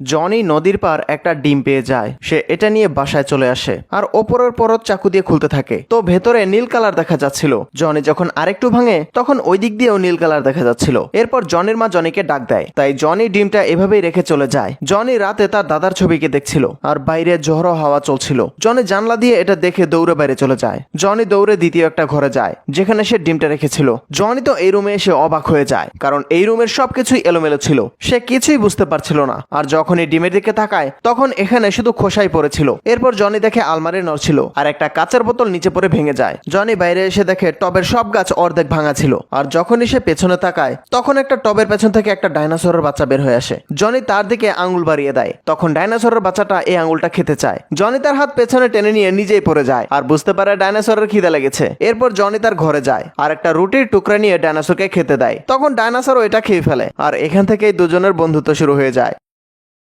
Johnny নদীর পার একটা ডিম পেয়ে যায়। সে এটা নিয়ে বাসায় চলে আসে আর ওপরের পরত চাকু দিয়ে খুলতে থাকে। তো ভেতরে নীল কালার দেখা যাচ্ছিল। জনি যখন আরেকটু ভাঙে তখন ওই দিক দিয়েও নীল কালার দেখা যাচ্ছিল। এরপর জনির মা জনিকে ডাক দেয়, তাই জনি ডিমটা এভাবেই রেখে চলে যায়। জনি রাতে তার দাদার ছবিকে দেখছিল আর বাইরে ঝড়ো হাওয়া চলছিল। জনি জানলা দিয়ে এটা দেখে দৌড়ে বাইরে চলে যায়। জনি দৌড়ে দ্বিতীয় একটা ঘরে যায় যেখানে সে ডিমটা রেখেছিল। জনি তো এই রুমে এসে অবাক হয়ে যায়, কারণ এই রুমের সবকিছুই এলোমেলো ছিল। সে কিছুই বুঝতে পারছিল না। আর যখনই ডিমের দিকে তাকায় তখন এখানে শুধু খোসাই পড়েছিল। এরপর জনি দেখে আলমারি নড়ছিল আর একটা কাঁচের বোতল নিচে পড়ে ভেঙে যায়। জনি বাইরে এসে দেখে টবের সব গাছ অর্ধেক ভাঙা ছিল। আর যখনই সে পেছনে তাকায় তখন একটা টবের পেছন থেকে একটা ডাইনোসরের বাচ্চা বের হয়ে আসে। জনি তার দিকে আঙুল বাড়িয়ে দেয়। তখন ডাইনোসরের বাচ্চাটা এই আঙুলটা খেতে চায়। জনি তার হাত পেছনে টেনে নিয়ে নিজেই পড়ে যায় আর বুঝতে পারে ডাইনোসরের খিদে লেগেছে। এরপর জনি তার ঘরে যায় আর একটা রুটির টুকরা নিয়ে ডাইনোসরকে খেতে দেয়। তখন ডাইনোসরও এটা খেয়ে ফেলে আর এখান থেকেই দুজনের বন্ধুত্ব শুরু হয়ে যায়।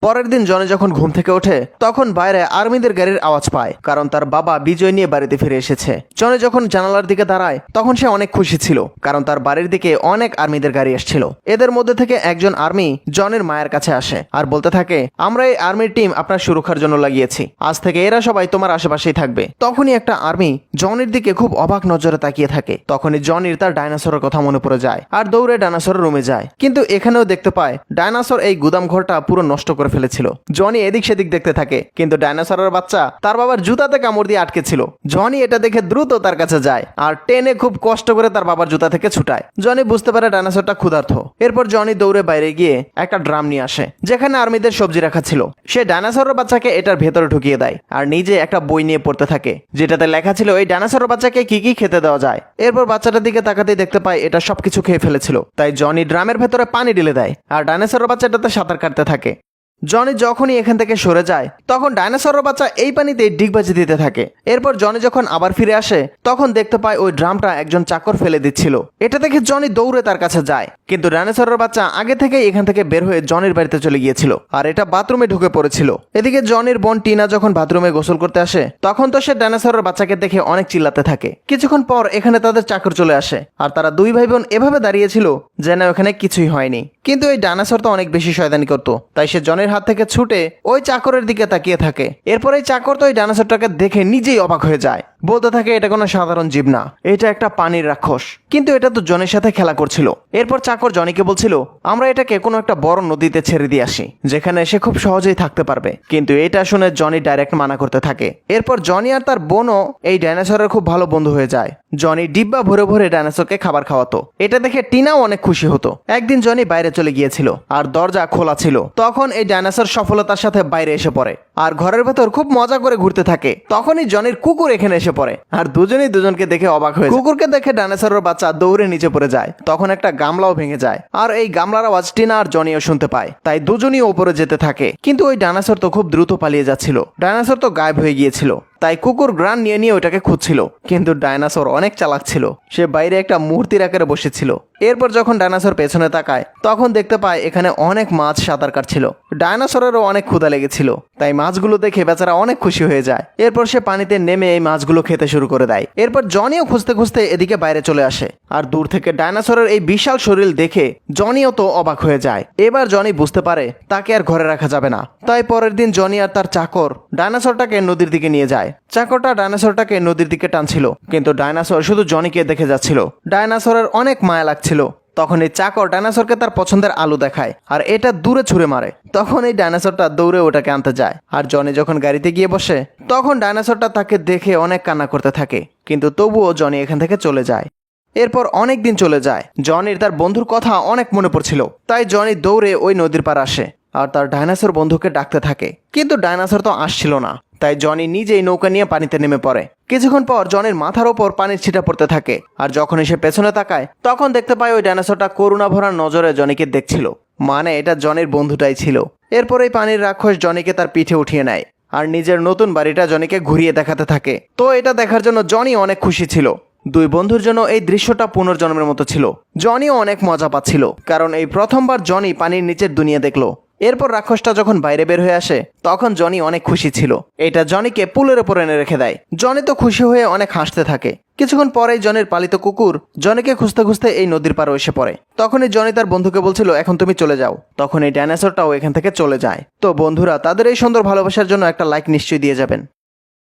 পরের দিন জনি যখন ঘুম থেকে ওঠে তখন বাইরে আর্মিদের গাড়ির আওয়াজ পায়, কারণ তার বাবা বিজয় নিয়ে বাড়িতে ফিরে এসেছে। জনি যখন জানালার দিকে দাঁড়ায় তখন সে অনেক খুশি ছিল, কারণ তার বাড়ির দিকে অনেক আর্মিদের গাড়ি আসছিল। এদের মধ্যে থেকে একজন আর্মি জনির মায়ের কাছে আসে আর বলতে থাকে, আমরা এই আর্মির টিম আপনার সুরক্ষার জন্য লাগিয়েছি। আজ থেকে এরা সবাই তোমার আশেপাশেই থাকবে। তখনই একটা আর্মি জনির দিকে খুব অবাক নজরে তাকিয়ে থাকে। তখনই জনির তার ডাইনোসরের কথা মনে পড়ে যায় আর দৌড়ে ডাইনোসরের রুমে যায়। কিন্তু এখানেও দেখতে পায় ডাইনোসর এই গুদাম ঘরটা পুরো নষ্ট করে ফেলেছিল। জনি এদিক সেদিক দেখতে থাকে, কিন্তু ডাইনোসরের বাচ্চা তার বাবার জুতাতে কামড় দিয়ে আটকে ছিল। জনি এটা দেখে দ্রুত তার কাছে যায় আর টেনে খুব কষ্ট করে তার বাবার জুতা থেকে ছুটায়। জনি বুঝতে পারে ডাইনোসরটা ক্ষুধার্ত। এরপর জনি দৌড়ে বাইরে গিয়ে একটা ড্রাম নিয়ে আসে যেখানে আর্মিদের সবজি রাখা ছিল। সে ডাইনোসরের বাচ্চাকে এটার ভেতরে ঢুকিয়ে দেয় আর নিজে একটা বই নিয়ে পড়তে থাকে যেটাতে লেখা ছিল এই ডাইনোসরের বাচ্চাকে কি কি খেতে দেওয়া যায়। এরপর বাচ্চাটার দিকে তাকাতেই দেখতে পায় এটা সবকিছু খেয়ে ফেলেছিল। তাই জনি ড্রামের ভেতরে পানি ঢেলে দেয় আর ডাইনোসরের বাচ্চাটাতে সাঁতার কাটতে থাকে। জনি যখনই এখান থেকে সরে যায় তখন ডাইনোসরের বাচ্চা এই পানিতে ডিগবাজি দিতে থাকে। এরপর জনি যখন আবার ফিরে আসে তখন দেখতে পায় ওই ড্রামটা একজন চাকর ফেলে দিচ্ছিল। এটা দেখে জনি দৌড়ে তার কাছে যায়, কিন্তু ডাইনোসরের বাচ্চা আগে থেকেই এখান থেকে বের হয়ে জনির বাড়িতে চলে গিয়েছিল আর এটা বাথরুমে ঢুকে পড়েছিল। এদিকে জনির বোন টিনা যখন বাথরুমে গোসল করতে আসে তখন তো সে ডাইনোসরের বাচ্চাকে দেখে অনেক চিল্লাতে থাকে। কিছুক্ষণ পর এখানে তাদের চাকর চলে আসে আর তারা দুই ভাই বোন এভাবে দাঁড়িয়েছিল যেন এখানে কিছুই হয়নি। কিন্তু এই ডাইনোসর তো অনেক বেশি শয়তানি করতো, তাই সে জনির হাত থেকে ছুটে ওই চাকরের দিকে তাকিয়ে থাকে। এরপর এই চাকর তো ওই ডাইনোসরটাকে দেখে নিজেই অবাক হয়ে যায়, বলতে থাকে এটা কোনো সাধারণ জীব না, এটা একটা পানির রাক্ষস। কিন্তু এটা তো জনির সাথে খেলা করছিল। এরপর চাকর জনিকে বলছিল, আমরা এটাকে কোনো একটা বড় নদীতে ছেড়ে দিয়ে আসি যেখানে সে খুব সহজেই থাকতে পারবে। কিন্তু এটা শুনে জনি ডাইরেক্ট মানা করতে থাকে। এরপর জনি আর তার বোনও এই ডাইনোসরের খুব ভালো বন্ধু হয়ে যায়। জনি ডিব্বা ভরে ভরে ডাইনোসরকে খাবার খাওয়াতো। এটা দেখে টিনাও অনেক খুশি হতো। একদিন জনি বাইরে চলে গিয়েছিল আর দরজা খোলা ছিল। তখন এই ডাইনোসর সফলতার সাথে বাইরে এসে পড়ে আর ঘরের ভেতর খুব মজা করে ঘুরতে থাকে। তখনই জনির কুকুর এখানে এসে পড়ে আর দুজনেই দুজনকে দেখে অবাক হয়ে যায়। কুকুরকে দেখে ডাইনোসরের বাচ্চা দৌড়ে নিচে পড়ে যায়। তখন একটা গামলাও ভেঙে যায় আর এই গামলার আওয়াজ টিনা আর জনিও শুনতে পায়। তাই দুজনই ওপরে যেতে থাকে, কিন্তু ওই ডাইনোসর তো খুব দ্রুত পালিয়ে যাচ্ছিল। ডাইনোসর তো গায়েব হয়ে গিয়েছিল। তাই কুকুর গ্রান নিয়ে নিয়ে ওটাকে খুঁজছিল, কিন্তু ডাইনোসর অনেক চালাক ছিল। সে বাইরে একটা মূর্তির আকারে বসেছিল। এরপর যখন ডাইনোসর পেছনে তাকায় তখন দেখতে পায় এখানে অনেক মাছ সাঁতার কাটছিল। ডাইনোসরেরও অনেক ক্ষুধা লেগেছিল, তাই মাছগুলো দেখে বেচারা অনেক খুশি হয়ে যায়। এরপর সে পানিতে নেমে এই মাছগুলো খেতে শুরু করে দেয়। এরপর জনিও খুঁজতে খুঁজতে এদিকে বাইরে চলে আসে আর দূর থেকে ডাইনোসরের এই বিশাল শরীর দেখে জনিও তো অবাক হয়ে যায়। এবার জনি বুঝতে পারে তাকে আর ঘরে রাখা যাবে না। তাই পরের দিন জনি আর তার চাকর ডাইনোসরটাকে নদীর দিকে নিয়ে যায়। চাকরটা ডাইনোসরটাকে নদীর দিকে টানছিল, কিন্তু ডাইনোসর শুধু জনিকে দেখে যাচ্ছিল। ডাইনোসরের অনেক মায়া লাগছিল। তখন এই চাকর ডাইনোসরকে তার পছন্দের আলু দেখায় আর এটা দূরে ছুঁড়ে মারে। তখন এই ডাইনোসরটা দৌড়ে ওটাকে আনতে যায় আর জনি যখন গাড়িতে গিয়ে বসে তখন ডাইনোসরটা তাকে দেখে অনেক কান্না করতে থাকে, কিন্তু তবুও জনি এখান থেকে চলে যায়। এরপর অনেক দিন চলে যায়। জনির তার বন্ধুর কথা অনেক মনে পড়ছিল, তাই জনি দৌড়ে ওই নদীর পার আসে আর তার ডাইনোসর বন্ধুকে ডাকতে থাকে, কিন্তু ডাইনোসর তো আসছিল না। তাই জনি নিজেই নৌকা নিয়ে পানিতে নেমে পড়ে। কিছুক্ষণ পর জনির মাথার ওপর পানির ছিটা পড়তে থাকে আর যখন সে পেছনে তাকায় তখন দেখতে পায় ওই ডাইনোসরটা করুণা ভরা নজরে জনিকে দেখছিল, মানে এটা জনির বন্ধুটাই ছিল। এরপর এই পানির রাক্ষস জনিকে তার পিঠে উঠিয়ে নেয় আর নিজের নতুন বাড়িটা জনিকে ঘুরিয়ে দেখাতে থাকে। তো এটা দেখার জন্য জনি অনেক খুশি ছিল। দুই বন্ধুর জন্য এই দৃশ্যটা পুনর্জন্মের মতো ছিল। জনিও অনেক মজা পাচ্ছিল, কারণ এই প্রথমবার জনি পানির নিচের দুনিয়া দেখলো। এরপর রাক্ষসটা যখন বাইরে বের হয়ে আসে তখন জনি অনেক খুশি ছিল। এটা জনিকে পুলের ওপর এনে রেখে দেয়। জনি তো খুশি হয়ে অনেক হাসতে থাকে। কিছুক্ষণ পরেই জনির পালিত কুকুর জনিকে খুঁজতে খুঁজতে এই নদীর পাড়ে এসে পড়ে। তখনই জনি তার বন্ধুকে বলছিল এখন তুমি চলে যাও। তখন এই ডাইনোসরটাও এখান থেকে চলে যায়। তো বন্ধুরা, তাদের এই সুন্দর ভালোবাসার জন্য একটা লাইক নিশ্চয়ই দিয়ে যাবেন।